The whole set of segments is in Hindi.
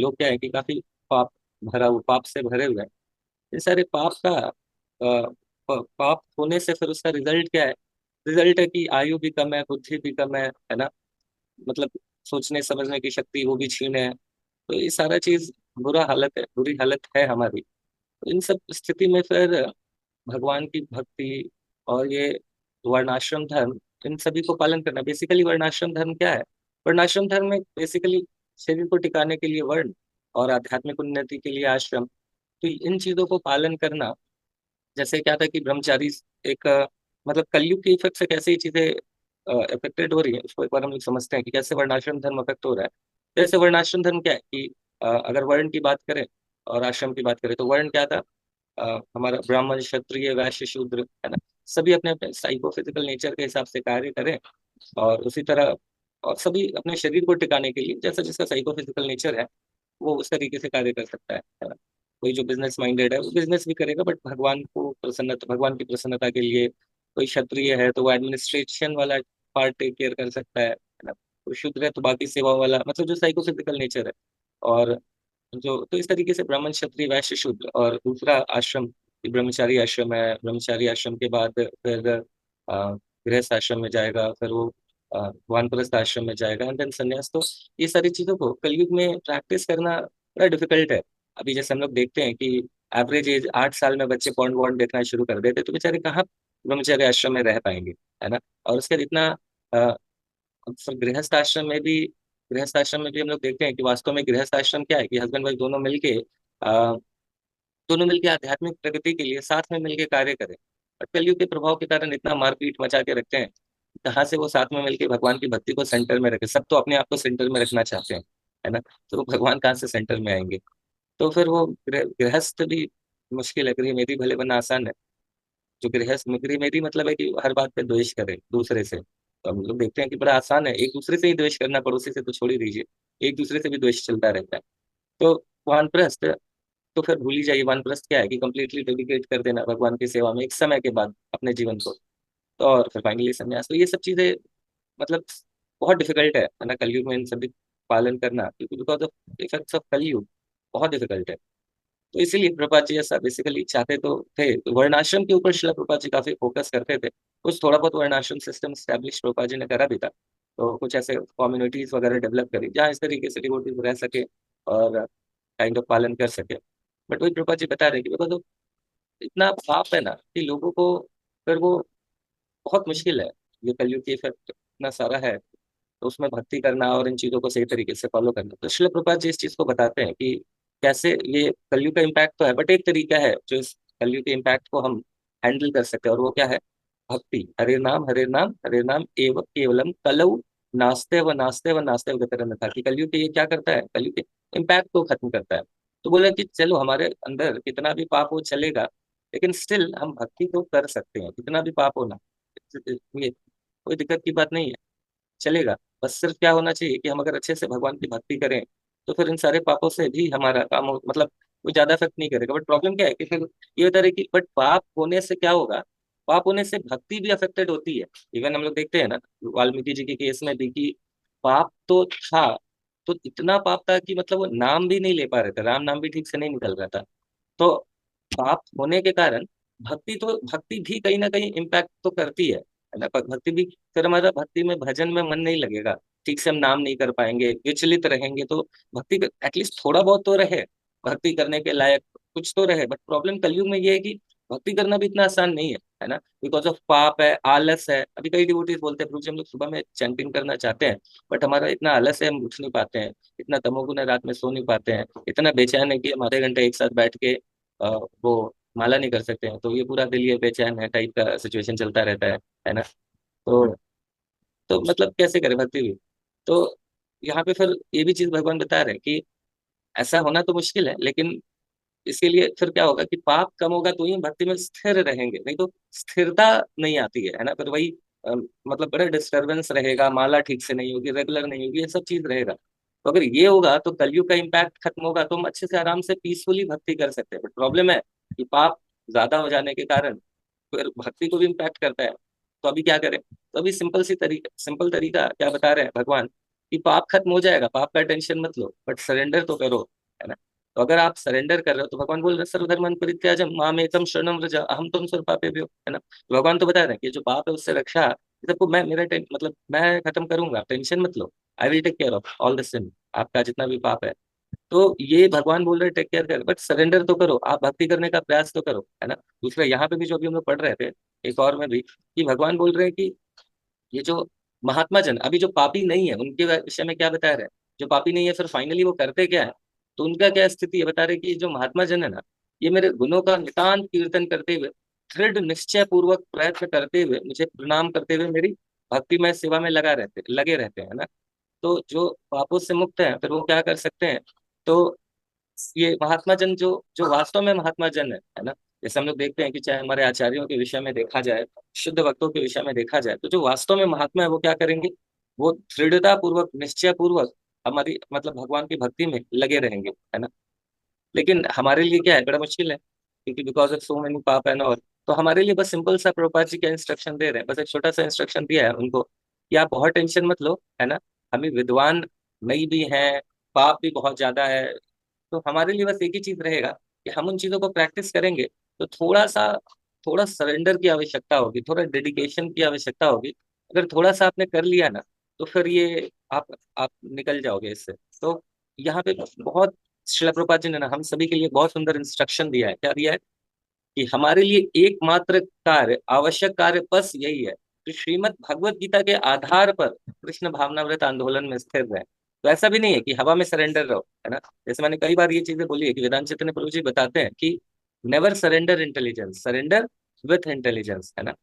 लोग क्या है कि काफी पाप पाप से भरे हुए हैं। ये सारे पाप का पाप होने से फिर उसका रिजल्ट क्या है? रिजल्ट है कि आयु भी कम है, बुद्धि भी कम है ना। मतलब सोचने समझने की शक्ति वो भी छीन है। तो ये सारा चीज बुरी हालत है हमारी। तो इन सब स्थिति में फिर भगवान की भक्ति और ये वर्णाश्रम धर्म, इन सभी को पालन करना। बेसिकली वर्णाश्रम धर्म क्या है? वर्णाश्रम धर्म में बेसिकली शरीर को टिकाने के लिए वर्ण और आध्यात्मिक उन्नति के लिए आश्रम। तो इन चीजों को पालन करना, जैसे क्या था कि ब्रह्मचारी एक मतलब कलयुग के इफेक्ट से कैसे ये चीजें अफेक्टेड हो रही है, उसको एक बार हम लोग समझते हैं कि कैसे वर्णाश्रम धर्म अफेक्ट हो रहा है। जैसे वर्णाश्रम धर्म क्या है कि अगर वर्ण की बात करें और आश्रम की बात करें, तो वर्ण क्या था? हमारा ब्राह्मण क्षत्रिय वैश्य शूद्र, है ना। सभी अपने अपने साइको फिजिकल नेचर के हिसाब से कार्य करें, और उसी तरह और सभी अपने शरीर को टिकाने के लिए जैसा जिसका साइको फिजिकल नेचर है वो उस तरीके से कार्य कर सकता है ना। कोई जो बिजनेस माइंडेड है वो बिजनेस भी करेगा, बट भगवान की प्रसन्नता के लिए। कोई क्षत्रिय है तो वो एडमिनिस्ट्रेशन वाला पार्ट टेक केयर कर सकता है ना। कोई शूद्र है तो बाकी सेवा वाला, मतलब जो साइको फिजिकल नेचर है। और जो तो इस तरीके से ब्राह्मण क्षत्रिय वैश्य शूद्र, और दूसरा आश्रम ब्रह्मचारी आश्रम है। ब्रह्मचारी आश्रम के बाद फिर गृहस्थ आश्रम में जाएगा, फिर वो वानप्रस्थ आश्रम में जाएगा, एंड देन संन्यास। तो ये सारी चीजों को कलयुग में प्रैक्टिस करना बड़ा डिफिकल्ट है। अभी जैसे हम लोग देखते हैं कि एवरेज एज 8 साल में बच्चे पॉर्न वॉर्न देखना शुरू कर देते, तो बेचारे कहाँ ब्रह्मचर्य आश्रम में रह पाएंगे, है ना। और उसके बाद इतना अ, सब गृहस्थ आश्रम में भी हम लोग देखते हैं कि वास्तव में गृहस्थ आश्रम क्या है कि हस्बैंड वाइफ दोनों मिलके आध्यात्मिक प्रगति के लिए साथ में मिलके कार्य करें। और कलयुग के प्रभाव के कारण इतना मारपीट मचा के रखते हैं, कहाँ से वो साथ में मिलके भगवान की भक्ति को सेंटर में रखे। सब तो अपने आप को सेंटर में रखना चाहते हैं, है ना। तो वो भगवान कहाँ से सेंटर में आएंगे? तो फिर वो गृहस्थ भी मुश्किल है। गृह मेरी भले बनना आसान है। जो गृहस्थ गृह मेरी मतलब है कि हर बात पे द्वेष करे दूसरे से। तो हम लोग देखते हैं कि बड़ा आसान है एक दूसरे से ही द्वेष करना, पड़ोसी से तो छोड़ ही दीजिए। एक दूसरे से भी द्वेष चलता रहता है। तो वानप्रस्थ, तो फिर भूल ही जाइए। वानप्रस्थ क्या है कि कंप्लीटली डेडिकेट कर देना भगवान की सेवा में एक समय के बाद अपने जीवन को। तो और फिर फाइनली संन्यास। तो ये सब चीजें मतलब बहुत डिफिकल्ट है ना, कलयुग में इन सभी पालन करना, क्योंकि बिकॉज ऑफ इफेक्ट्स ऑफ कलयुग बहुत डिफिकल्ट है। तो इसीलिए प्रभुपाद जी ऐसा बेसिकली चाहते तो थे। तो वर्णाश्रम के ऊपर शिला प्रभुपाद जी काफी फोकस करते थे। कुछ थोड़ा बहुत वर्णाश्रम सिस्टम स्टैब्लिश प्रभुपाद जी ने करा भी था। तो कुछ ऐसे कम्युनिटीज वगैरह डेवलप करी जहाँ इस तरीके से डिवोटीज रह सके और काइंड ऑफ पालन कर सके। बट वही प्रभुपाद जी बता रहे हैं कि बिकॉज इतना पाप है ना कि लोगों को फिर वो बहुत मुश्किल है। ये कलयुग की इफेक्ट इतना सारा है, तो उसमें भक्ति करना और इन चीजों को सही तरीके से फॉलो करना। तो श्रील प्रभुपाद जी इस चीज को बताते हैं कि कैसे ये कलयुग का इम्पैक्ट तो है, बट एक तरीका है जो इस कलयुग के इम्पैक्ट को हम हैंडल कर सकते हैं, और वो क्या है? भक्ति। हरे नाम हरे नाम एव केवलम कलऊ नास्ते व नास्ते व गतरन था। कि कलयुग के ये क्या करता है? कलयुग के इम्पैक्ट को खत्म करता है। तो बोला कि चलो हमारे अंदर कितना भी पाप हो चलेगा, लेकिन स्टिल हम भक्ति तो कर सकते हैं, कितना भी पाप होना ये कोई दिक्कत की बात नहीं है, चलेगा। बस सिर्फ क्या होना चाहिए कि हम अगर अच्छे से भगवान की भक्ति करें, तो फिर इन सारे पापों से भी हमारा काम हो, मतलब कोई ज्यादा इफेक्ट नहीं करेगा। बट प्रॉब्लम क्या है कि फिर ये बता रहे कि बट पाप होने से क्या होगा? पाप होने से भक्ति भी अफेक्टेड होती है। इवन हम लोग देखते हैं ना वाल्मीकि जी के केस में भी कि पाप तो था, तो इतना पाप था कि मतलब वो नाम भी नहीं ले पा रहे थे, राम नाम भी ठीक से नहीं निकल रहा था। तो पाप होने के कारण भक्ति भी कहीं ना कहीं इम्पैक्ट तो करती है ना। भक्ति भी, फिर हमारा भक्ति में भजन में मन नहीं लगेगा, ठीक से हम नाम नहीं कर पाएंगे, विचलित रहेंगे। तो भक्ति एटलीस्ट थोड़ा बहुत तो रहे, भक्ति करने के लायक कुछ तो रहे। बट प्रॉब्लम कलयुग में ये है कि भक्ति करना भी इतना आसान नहीं है ना। बिकॉज ऑफ पाप है, आलस है। अभी कई डिवोटीज बोलते हैं, प्रभु जी हम लोग सुबह में चैंटिंग करना चाहते हैं, बट हमारा इतना आलस है, हम उठ नहीं पाते हैं। इतना तमोगुण है, रात में सो नहीं पाते हैं। इतना बेचैन है कि हम आधे घंटे एक साथ बैठ के वो माला नहीं कर सकते हैं। तो ये पूरा दिल ये बेचैन है टाइप का सिचुएशन चलता रहता है ना। तो मतलब कैसे करें भक्ति भी? तो यहाँ पे फिर ये भी चीज भगवान बता रहे हैं कि ऐसा होना तो मुश्किल है, लेकिन इसके लिए फिर क्या होगा कि पाप कम होगा तो ही भक्ति में स्थिर रहेंगे, नहीं तो स्थिरता नहीं आती है ना। फिर वही मतलब बड़ा डिस्टरबेंस रहेगा, माला ठीक से नहीं होगी, रेगुलर नहीं होगी, ये सब चीज रहेगा। तो अगर ये होगा तो कलयुग का इम्पैक्ट खत्म होगा, तो हम अच्छे से आराम से पीसफुली भक्ति कर सकते हैं। बट प्रॉब्लम है कि पाप ज्यादा हो जाने के कारण फिर भक्ति को भी इम्पैक्ट करता है। तो अभी क्या करें? तो अभी सिंपल तरीका क्या बता रहे हैं भगवान कि पाप खत्म हो जाएगा, पाप का टेंशन मत लो, बट सरेंडर तो करो, है ना। तो अगर आप सरेंडर कर रहे हो तो भगवान बोल रहे हैं सर्वधर्मान् परित्याज्य माम एकम शरणं व्रज अहम त्वं सर्वपापेभ्यो, है ना। तो भगवान तो बता रहे हैं कि जो पाप है उससे रक्षा, ये सबको मैं मतलब मैं खत्म करूंगा, टेंशन मत लो, I will take care of all the sin, आपका जितना भी पाप है। तो ये भगवान बोल रहे टेक केयर कर, बट सरेंडर तो करो, आप भक्ति करने का प्रयास तो करो, है ना। दूसरा यहाँ पे भी जो अभी हम लोग पढ़ रहे थे, एक और में भी, कि भगवान बोल रहे हैं कि ये जो महात्मा जन अभी जो पापी नहीं है उनके विषय में क्या बता रहे हैं, जो पापी नहीं है फिर फाइनली वो करते क्या है, तो उनका क्या स्थिति है बता रहे कि जो महात्मा जन है ना, ये मेरे गुणों का नितांत कीर्तन करते हुए, दृढ़ निश्चय पूर्वक प्रयत्न करते हुए, मुझे प्रणाम करते हुए मेरी भक्तिमय सेवा में लगे रहते हैं ना। तो जो पापों से मुक्त है फिर वो क्या कर सकते हैं, तो ये महात्मा जन जो जो वास्तव में महात्मा जन है ना, जैसे हम लोग देखते हैं कि चाहे हमारे आचार्यों के विषय में देखा जाए, शुद्ध भक्तों के विषय में देखा जाए, तो जो वास्तव में महात्मा है वो क्या करेंगे, वो दृढ़ता पूर्वक निश्चय पूर्वक हमारी मतलब भगवान की भक्ति में लगे रहेंगे, है ना। लेकिन हमारे लिए क्या है, बड़ा मुश्किल है, क्योंकि बिकॉज ऑफ सो मेनी पाप एंड ऑल। तो हमारे लिए बस सिंपल सा प्रभुपाद जी का इंस्ट्रक्शन दे रहे हैं, बस एक छोटा सा इंस्ट्रक्शन दिया है उनको कि आप बहुत टेंशन मत लो, है ना। हमें विद्वान नहीं भी हैं, पाप भी बहुत ज्यादा है, तो हमारे लिए बस एक ही चीज रहेगा कि हम उन चीजों को प्रैक्टिस करेंगे, तो थोड़ा सरेंडर की आवश्यकता होगी, थोड़ा डेडिकेशन की आवश्यकता होगी। अगर थोड़ा सा आपने कर लिया ना, तो फिर ये आप निकल जाओगे इससे। तो यहाँ पे बहुत श्रील प्रभुपाद जी ने ना हम सभी के लिए बहुत सुंदर इंस्ट्रक्शन दिया है, क्या दिया है कि हमारे लिए एकमात्र कार्य, आवश्यक कार्य बस यही है कि श्रीमद् भगवत गीता के आधार पर कृष्ण भावनामृत आंदोलन में स्थिर रहे। तो ऐसा भी नहीं है कि हवा में सरेंडर रहो, है ना। जैसे मैंने कई बार ये चीजें बोली है कि वेदांत चैतन्य प्रभु जी बताते हैं कि never surrender intelligence, surrender with intelligence, है ना।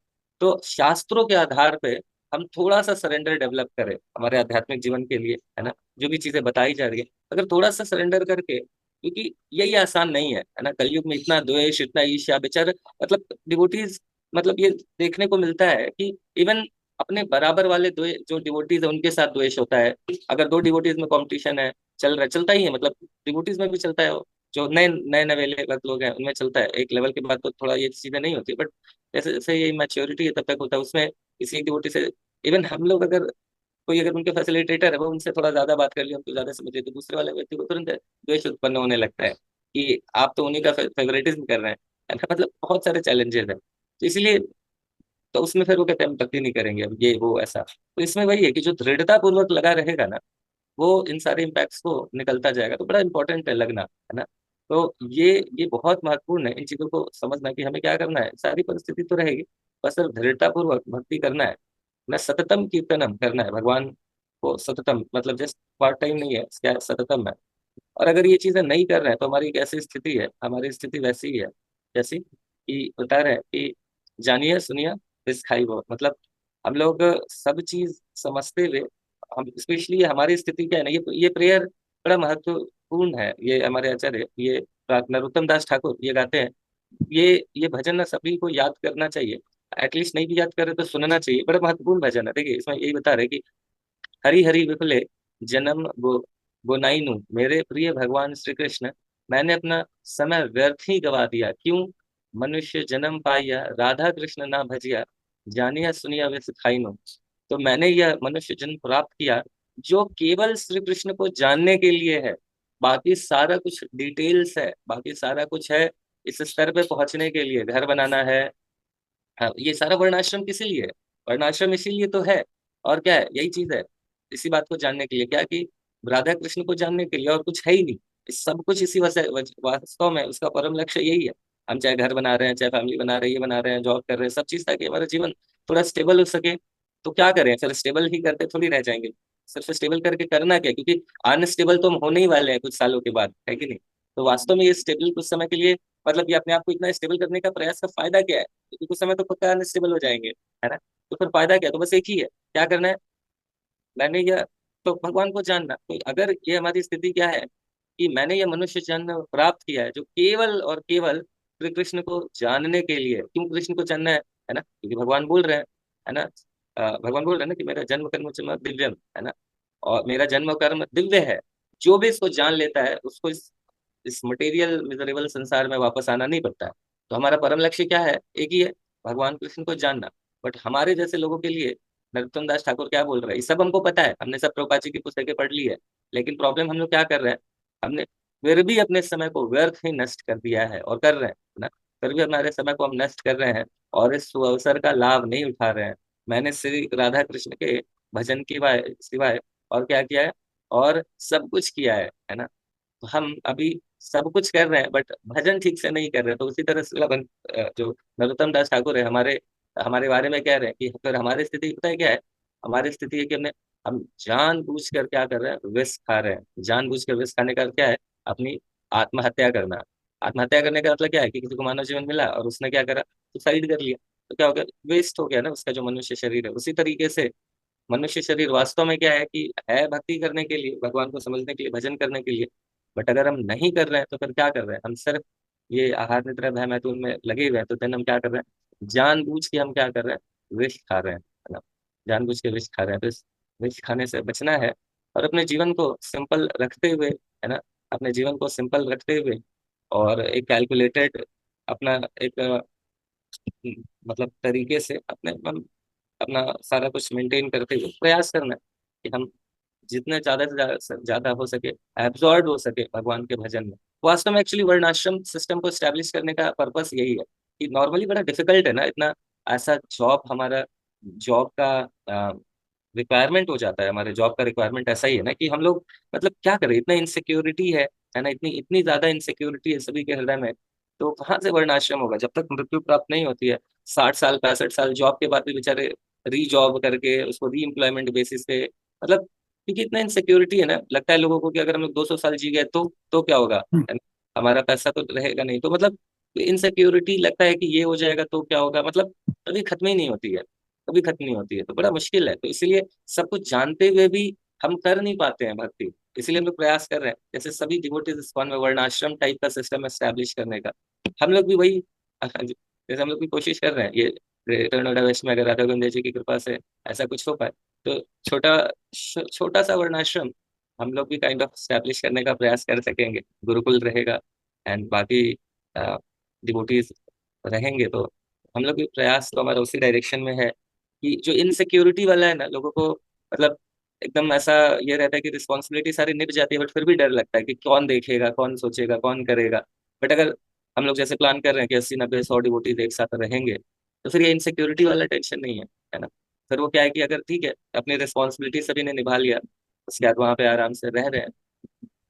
तो शास्त्रों के आधार पे हम थोड़ा सा सरेंडर डेवलप करें हमारे आध्यात्मिक जीवन के लिए, है ना। जो भी चीजें बताई जा रही है, अगर थोड़ा सा सरेंडर करके, क्योंकि यही आसान नहीं है ना, कलयुग में इतना द्वेष, इतना ईर्ष्या, बेचारे मतलब डिवोटीज, मतलब ये देखने को मिलता है कि इवन अपने बराबर वाले जो डिवोटीज है उनके साथ द्वेष होता है। अगर दो डिवोटीज में कंपटीशन है, चलता ही है, मतलब डिवोटीज में भी चलता है, जो नए नए नवेले भक्त लोग हैं उनमें चलता है, एक लेवल के बाद तो थोड़ा ये चीजें नहीं होती, बट जैसे जैसे ये मैच्योरिटी है तब तक होता है उसमें, किसी डिवोटी से इवन हम लोग अगर कोई अगर उनके फैसिलिटेटर है वो उनसे थोड़ा ज्यादा बात कर लिया, उनको ज्यादा समझ लिया, तो दूसरे वाले व्यक्ति को तुरंत द्वेष उत्पन्न होने लगता है कि आप तो उन्हीं का फेवरेटिज्म कर रहे हैं, है ना? मतलब बहुत सारे चैलेंजेस हैं, तो इसलिए तो उसमें फिर वो कहते हैं हम भक्ति नहीं करेंगे, अब ये वो ऐसा। तो इसमें वही है कि जो दृढ़ता पूर्वक लगा रहेगा ना, वो इन सारे इम्पैक्ट्स को निकलता जाएगा, तो बड़ा इंपॉर्टेंट है लगना, है ना। तो ये बहुत महत्वपूर्ण है इन चीजों को समझना कि हमें क्या करना है, सारी परिस्थिति तो रहेगी, बस सिर्फ दृढ़ता पूर्वक भक्ति करना है ना, सततम कीर्तनम करना है भगवान को, सततम मतलब जस्ट पार्ट टाइम नहीं है, क्या सततम है। और अगर ये चीजें नहीं कर रहे हैं तो हमारी एक ऐसी स्थिति है, हमारी स्थिति वैसी ही है जैसी कि बता रहे हैं कि जानिए सुनिए इस खाई वो, मतलब हम लोग सब चीज समझते हुए, हम स्पेशली हमारी स्थिति क्या है ना, ये प्रेयर बड़ा महत्वपूर्ण है। ये हमारे आचार्य, ये नरोत्तम दास ठाकुर ये गाते हैं, ये भजन ना सभी को याद करना चाहिए, एटलीस्ट नहीं भी याद करे तो सुनना चाहिए, बड़ा महत्वपूर्ण भजन है। देखिए इसमें यही बता रहे कि हरि हरि विपुले जन्म गोनाइनु, मेरे प्रिय भगवान श्री कृष्ण, मैंने अपना समय व्यर्थ ही गवा दिया, क्यों? मनुष्य जन्म पाया राधा कृष्ण ना भजिया, जानिया सुनिया वे सिखाइनु। तो मैंने यह मनुष्य जन्म प्राप्त किया जो केवल श्री कृष्ण को जानने के लिए है, बाकी सारा कुछ डिटेल्स है, बाकी सारा कुछ है इस स्तर पे पहुंचने के लिए, घर बनाना है। हाँ, ये सारा वर्णाश्रम किसी लिए है? वर्णाश्रम इसीलिए तो है, और क्या है, यही चीज है, इसी बात को जानने के लिए, क्या कि राधा कृष्ण को जानने के लिए, और कुछ है ही नहीं। इस सब कुछ इसी वास्तव में उसका परम लक्ष्य यही है। हम चाहे घर बना रहे हैं, चाहे फैमिली बना रहे हैं, ये बना रहे हैं, जॉब कर रहे हैं, सब चीज ताकि हमारा जीवन थोड़ा स्टेबल हो सके। तो क्या करें फिर, स्टेबल ही करते थोड़ी रह जाएंगे, सिर्फ स्टेबल करके करना क्या, क्योंकि अनस्टेबल तो हम होने ही वाले हैं कुछ सालों के बाद, है कि नहीं। तो वास्तव में ये स्टेबल कुछ समय के लिए, मतलब ये अपने आप को इतना स्टेबल करने का प्रयास का फायदा क्या है, क्योंकि कुछ समय तो पक्का अनस्टेबल हो जाएंगे, है ना। तो फिर फायदा क्या है? तो बस एक ही है, क्या करना है, मैंने यह, तो भगवान को जानना। तो अगर ये हमारी स्थिति क्या है कि मैंने ये मनुष्य जन्म प्राप्त किया है जो केवल और केवल श्री कृष्ण को जानने के लिए, क्यों कृष्ण को जानना है ना, क्योंकि भगवान बोल रहे हैं, है ना। भगवान बोल रहे हैं ना कि मेरा जन्म कर्म चम दिव्यम, है ना, और मेरा जन्म कर्म दिव्य है, जो भी इसको जान लेता है उसको इस मटेरियल मिजरेबल संसार में वापस आना नहीं पड़ता है। तो हमारा परम लक्ष्य क्या है, एक ही है, भगवान कृष्ण को जानना। बट हमारे जैसे लोगों के लिए नरोत्तम दास ठाकुर क्या बोल रहा है, ये सब हमको पता है, हमने सब प्रभुपाद जी की पुस्तकें पढ़ ली है। लेकिन प्रॉब्लम हम लोग क्या कर रहे हैं, हमने फिर भी अपने समय को व्यर्थ ही नष्ट कर दिया है और कर रहे हैं ना। फिर भी हमारे समय को हम नष्ट कर रहे हैं और इस अवसर का लाभ नहीं उठा रहे हैं। मैंने श्री राधा कृष्ण के भजन की सिवाय और क्या किया है, और सब कुछ किया है ना। तो हम अभी सब कुछ कर रहे हैं बट भजन ठीक से नहीं कर रहे हैं। तो उसी तरह से जो नरोत्तम दास ठाकुर है हमारे हमारे बारे में कह रहे हैं कि फिर हमारी स्थिति पता है क्या है। हमारी स्थिति है कि हम जानबूझ कर क्या कर रहे हैं, विष खा रहे हैं। जानबूझ कर विष खाने का अर्थ क्या है, अपनी आत्महत्या करना। आत्महत्या करने का मतलब क्या है कि किसी को मानव जीवन मिला और उसने क्या करा, सुसाइड कर लिया। तो क्या हो गया, वेस्ट हो गया ना उसका जो मनुष्य शरीर है। उसी तरीके से मनुष्य शरीर वास्तव में क्या है कि है भक्ति करने के लिए, भगवान को समझने के लिए, भजन करने के लिए। बट अगर हम नहीं कर रहे हैं तो फिर क्या कर रहे हैं, हम सिर्फ ये आहार निद्रा भय मैथुन में लगे हुए हैं। तो देन हम क्या कर रहे हैं, जानबूझ के हम क्या कर रहे हैं, विष खा रहे हैं, है ना। जानबूझ के विष खा रहे हैं। तो इस विष खाने से बचना है और अपने जीवन को सिंपल रखते हुए, है ना, अपने जीवन को सिंपल रखते हुए और एक कैलकुलेटेड अपना एक मतलब तरीके से अपना सारा कुछ मेंटेन करते हुए प्रयास करना है कि हम जितने ज्यादा से ज्यादा हो सके एब्जॉर्ब हो सके भगवान के भजन में। वास्तव में एक्चुअली वर्णाश्रम सिस्टम को स्टैब्लिश करने का पर्पस यही है कि नॉर्मली बड़ा डिफिकल्ट है ना इतना ऐसा जॉब, हमारा जॉब का रिक्वायरमेंट हो जाता है। हमारे जॉब का रिक्वायरमेंट ऐसा ही है ना कि हम लोग मतलब क्या करें, इतना इनसिक्योरिटी है ना, इतनी इतनी ज्यादा इनसिक्योरिटी है सभी के हृदय में। तो कहाँ से वर्णाश्रम होगा जब तक मृत्यु प्राप्त नहीं होती है। 60 साल 65 साल जॉब के बाद भी बेचारे री जॉब करके उसको री एम्प्लॉयमेंट बेसिस पे, मतलब क्योंकि इतना इनसिक्योरिटी है ना, लगता है लोगों को कि अगर हम लोग 200 साल जी गए तो क्या होगा, है ना? हमारा पैसा तो रहेगा नहीं। तो मतलब इनसिक्योरिटी लगता है कि ये हो जाएगा तो क्या होगा, मतलब कभी खत्म ही नहीं होती है, कभी खत्म नहीं होती है। तो बड़ा मुश्किल है। तो इसीलिए सब कुछ जानते हुए भी हम कर नहीं पाते हैं भक्ति। इसलिए हम लोग प्रयास कर रहे हैं जैसे सभी डिवोटीज इस्कॉन में वर्णाश्रम टाइप का सिस्टम एस्टैब्लिश करने का। हम लोग भी वही जैसे हम लोग भी कोशिश कर रहे हैं ये ग्रेटर नोएडा वेस्ट में अगर राधा गोविंद जी की कृपा से ऐसा कुछ हो पाए तो छोटा छोटा सा वर्णाश्रम हम लोग भी काइंड ऑफ स्टैब्लिश करने का प्रयास कर सकेंगे। गुरुकुल रहेगा एंड बाकी डिवोटीज रहेंगे। तो हम लोग भी प्रयास तो हमारा उसी डायरेक्शन में है कि जो इनसिक्योरिटी वाला है ना लोगों को, मतलब एकदम ऐसा ये रहता है कि रिस्पॉन्सिबिलिटी सारी निभ जाती है बट फिर भी डर लगता है कि कौन देखेगा, कौन सोचेगा, कौन करेगा। बट अगर हम लोग जैसे प्लान कर रहे हैं कि 80 90 100 डिवोटीज एक साथ रहेंगे तो फिर ये इनसिक्योरिटी वाला टेंशन नहीं है ना। फिर वो क्या है कि अगर ठीक है अपनी रिस्पॉन्सिबिलिटी सभी ने निभा लिया, उसके बाद वहां पे आराम से रह रहे हैं,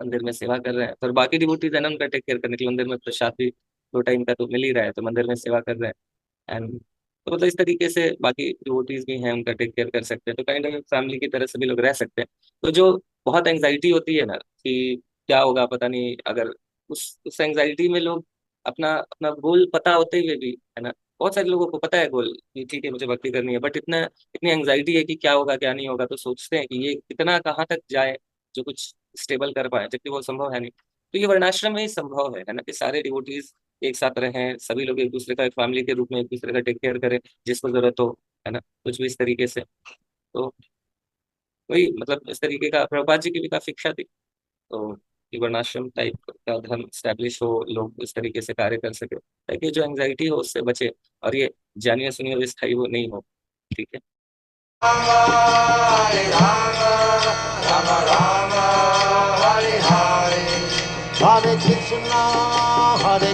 मंदिर में सेवा कर रहे हैं। फिर बाकी डिवोटीज है ना उनका टेक केयर करने के लिए मंदिर में प्रसाद भी 2 टाइम का तो मिल ही रहा है, तो मंदिर में सेवा कर रहे हैं। एंड तो मतलब इस तरीके से बाकी डिवोटीज भी हैं उनका टेक केयर कर सकते हैं। तो काइंड ऑफ फैमिली की तरह सभी लोग रह सकते हैं। तो जो बहुत एंग्जाइटी होती है ना कि क्या होगा पता नहीं, अगर उस एंग्जाइटी में लोग अपना अपना गोल पता होते हुए भी, है ना, बहुत सारे लोगों को पता है गोल कि ठीक है मुझे भक्ति करनी है बट इतना इतनी एंग्जाइटी है कि क्या होगा क्या नहीं होगा। तो सोचते हैं कि ये कितना कहाँ तक जाए जो कुछ स्टेबल कर पाए, जबकि वो संभव है नहीं। तो ये वर्णाश्रम में ही संभव है ना, कि सारे डिवोटीज एक साथ रहें, सभी लोग एक दूसरे का एक फैमिली के रूप में एक दूसरे का टेक केयर करें जिसको जरूरत हो, है ना, कुछ भी इस तरीके से। तो वही मतलब इस तरीके का प्रभुपाद जी की भी काफी इच्छा थी। तो ये वर्णाश्रम टाइप का धर्म स्टैब्लिश हो, लोग इस तरीके से कार्य कर सके ताकि जो एंग्जाइटी हो उससे बचे और ये जानिए सुनिए विस्थाई वो नहीं हो। ठीक है। Hare Rama, Rama Hare Hare, Hare Krishna, Hare